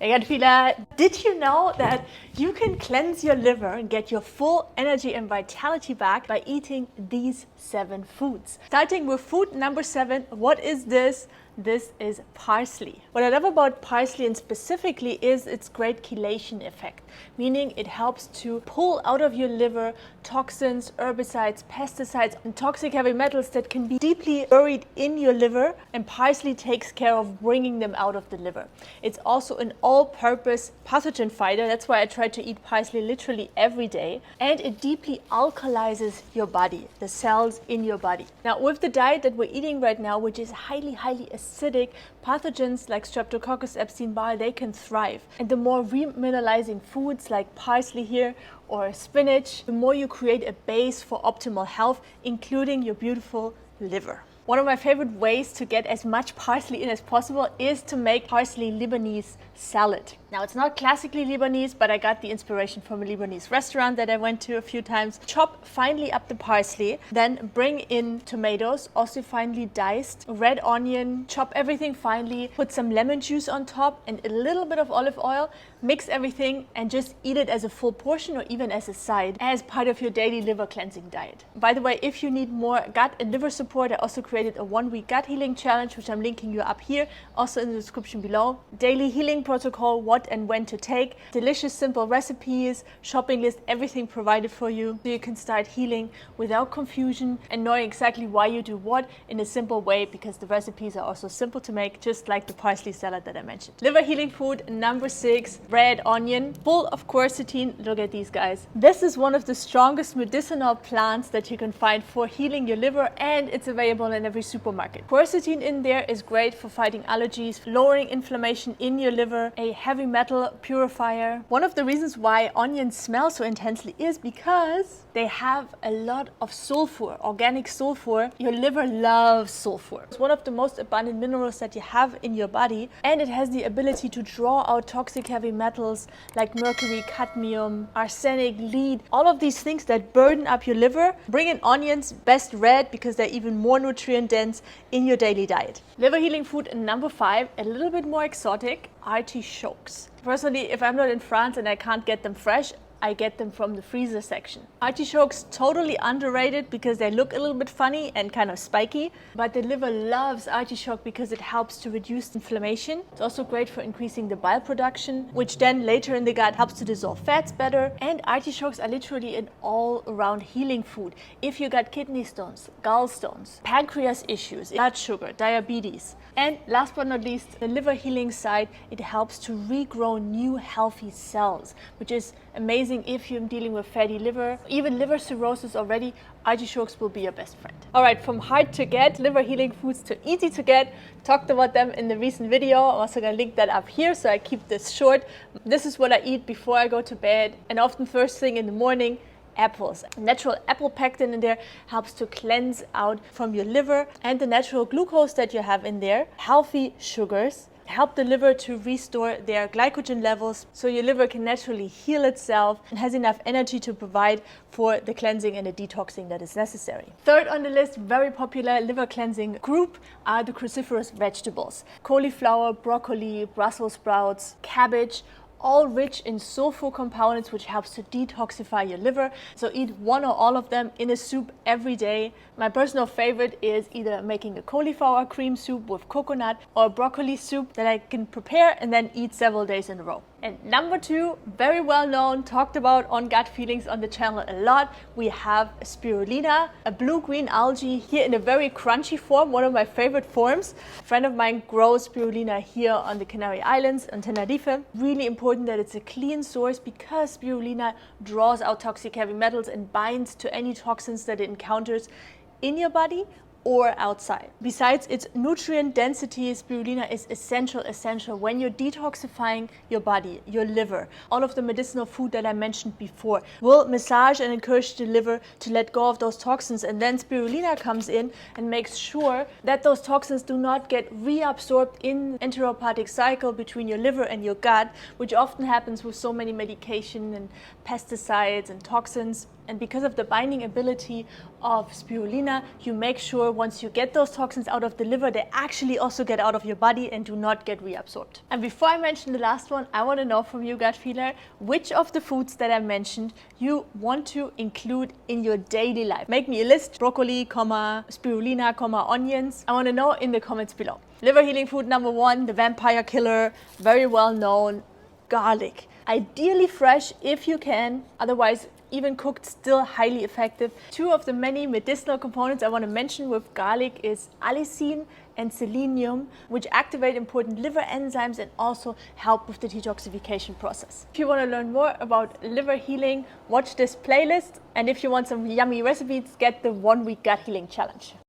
Hey Gadfila, did you know that you can cleanse your liver and get your full energy and vitality back by eating these 7 foods? Starting with food number 7, what is this? This is parsley. What I love about parsley and specifically is its great chelation effect, meaning it helps to pull out of your liver toxins, herbicides, pesticides, and toxic heavy metals that can be deeply buried in your liver, and parsley takes care of bringing them out of the liver. It's also an all-purpose pathogen fighter. That's why I try to eat parsley literally every day, and it deeply alkalizes your body, the cells in your body. Now, with the diet that we're eating right now, which is highly acidic, pathogens like Streptococcus, Epstein-Barr, they can thrive. And the more remineralizing foods like parsley here or spinach, the more you create a base for optimal health, including your beautiful liver. One of my favorite ways to get as much parsley in as possible is to make parsley Lebanese salad. Now, it's not classically Lebanese, but I got the inspiration from a Lebanese restaurant that I went to a few times. Chop finely up the parsley, then bring in tomatoes, also finely diced, red onion, chop everything finely, put some lemon juice on top and a little bit of olive oil, mix everything and just eat it as a full portion or even as a side as part of your daily liver cleansing diet. By the way, if you need more gut and liver support, I also created a 1-week gut healing challenge, which I'm linking you up here, also in the description below. Daily healing protocol, what and when to take, delicious simple recipes, shopping list, everything provided for you, so you can start healing without confusion and knowing exactly why you do what in a simple way, because the recipes are also simple to make, just like the parsley salad that I mentioned. Liver healing food number 6, red onion, full of quercetin. Look at these guys. This is one of the strongest medicinal plants that you can find for healing your liver, and it's available in every supermarket. Quercetin in there is great for fighting allergies, lowering inflammation in your liver, a heavy metal purifier. One of the reasons why onions smell so intensely is because they have a lot of sulfur, organic sulfur. Your liver loves sulfur. It's one of the most abundant minerals that you have in your body, and it has the ability to draw out toxic heavy metals like mercury, cadmium, arsenic, lead, all of these things that burden up your liver. Bring in onions, best red because they're even more nutrient dense, in your daily diet. Liver healing food number 5, a little bit more exotic, artichokes. Personally, if I'm not in France and I can't get them fresh, I get them from the freezer section. Artichokes, totally underrated because they look a little bit funny and kind of spiky, but the liver loves artichoke because it helps to reduce inflammation. It's also great for increasing the bile production, which then later in the gut helps to dissolve fats better. And artichokes are literally an all-around healing food. If you got kidney stones, gallstones, pancreas issues, blood sugar, diabetes. And last but not least, the liver healing side, it helps to regrow new healthy cells, which is amazing if you're dealing with fatty liver, even liver cirrhosis already. Artichokes will be your best friend. All right, from hard to get liver healing foods to easy to get, talked about them in the recent video. I'm also gonna link that up here, so I keep this short. This is what I eat before I go to bed, and often first thing in the morning. Apples. Natural apple pectin in there helps to cleanse out from your liver, and the natural glucose that you have in there, healthy sugars, help the liver to restore their glycogen levels so your liver can naturally heal itself and has enough energy to provide for the cleansing and the detoxing that is necessary. Third on the list, very popular liver cleansing group, are the cruciferous vegetables. Cauliflower, broccoli, Brussels sprouts, cabbage, all rich in sulfur components, which helps to detoxify your liver. So eat one or all of them in a soup every day. My personal favorite is either making a cauliflower cream soup with coconut or a broccoli soup that I can prepare and then eat several days in a row. And number 2, very well known, talked about on Gut Feelings on the channel a lot, we have spirulina, a blue-green algae here in a very crunchy form, one of my favorite forms. A friend of mine grows spirulina here on the Canary Islands on Tenerife. Really important that it's a clean source because spirulina draws out toxic heavy metals and binds to any toxins that it encounters in your body or outside. Besides its nutrient density, spirulina is essential when you're detoxifying your body, your liver. All of the medicinal food that I mentioned before will massage and encourage the liver to let go of those toxins, and then spirulina comes in and makes sure that those toxins do not get reabsorbed in enteropathic cycle between your liver and your gut, which often happens with so many medication and pesticides and toxins. And because of the binding ability of spirulina, you make sure once you get those toxins out of the liver, they actually also get out of your body and do not get reabsorbed. And before I mention the last one, I want to know from you, gut feeler, which of the foods that I mentioned you want to include in your daily life. Make me a list: broccoli, spirulina, onions. I want to know in the comments below. Liver healing food number 1, the vampire killer, very well known, garlic. Ideally fresh if you can, otherwise even cooked, still highly effective. 2 of the many medicinal components I want to mention with garlic is allicin and selenium, which activate important liver enzymes and also help with the detoxification process. If you want to learn more about liver healing, watch this playlist. And if you want some yummy recipes, get the 1 week gut healing challenge.